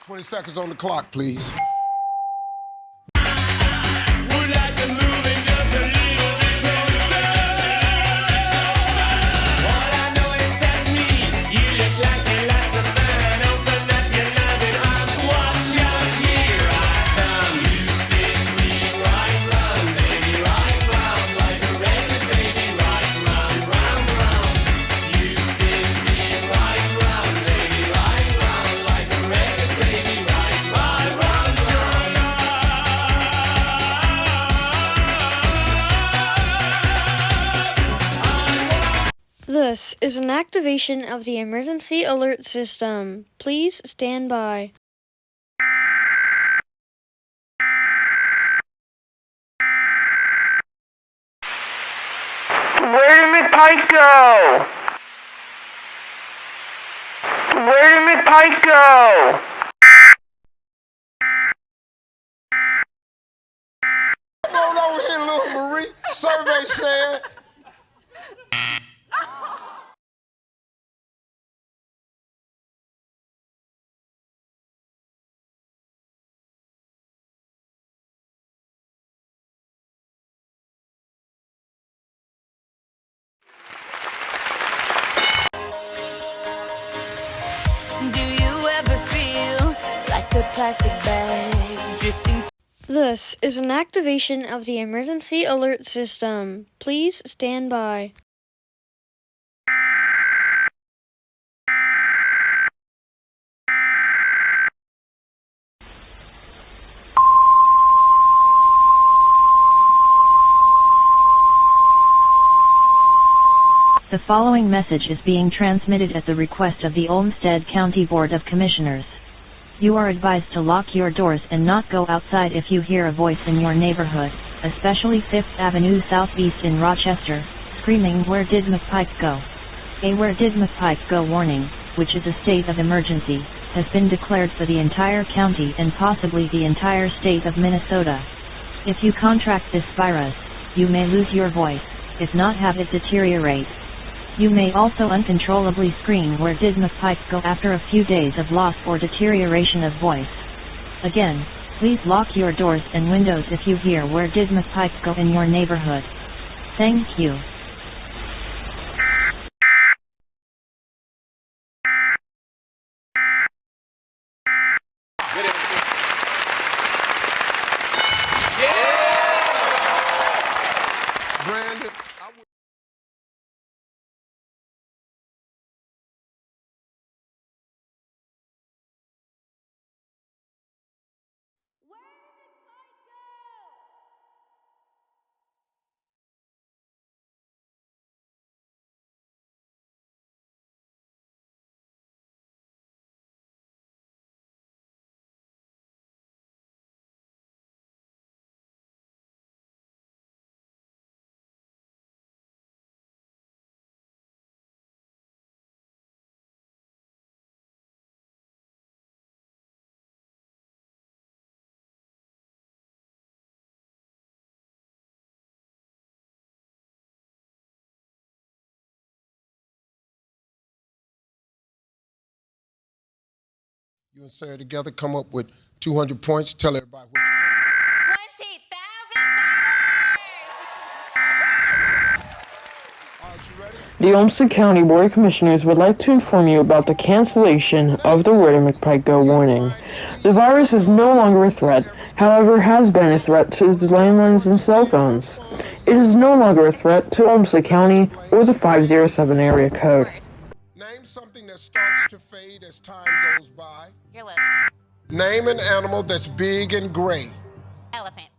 20 seconds on the clock, please. This is an activation of the emergency alert system. Please stand by. Where did McPike go? Where did McPike go? Come on over here, little Marie. Survey said. Do you ever feel like a plastic bag drifting? This is an activation of the emergency alert system. Please stand by. The following message is being transmitted at the request of the Olmsted County Board of Commissioners. You are advised to lock your doors and not go outside if you hear a voice in your neighborhood, especially 5th Avenue Southeast in Rochester, screaming, "Where did McPike go?" A "Where did McPike go" warning, which is a state of emergency, has been declared for the entire county and possibly the entire state of Minnesota. If you contract this virus, you may lose your voice, if not have it deteriorate. You may also uncontrollably scream, "Where did McPike go?" after a few days of loss or deterioration of voice. Again, please lock your doors and windows if you hear "Where did McPike go" in your neighborhood. Thank you. Brandon, you and Sarah together come up with 200 points. Tell everybody what you got. All right, you ready? The Olmsted County Board of Commissioners would like to inform you about the cancellation of the Where did McPike go warning. The virus is no longer a threat, however has been a threat to the landlines and cell phones. It is no longer a threat to Olmsted County or the 507 area code. Name something that starts to fade as time goes by. Your lips. Name an animal that's big and gray. Elephant.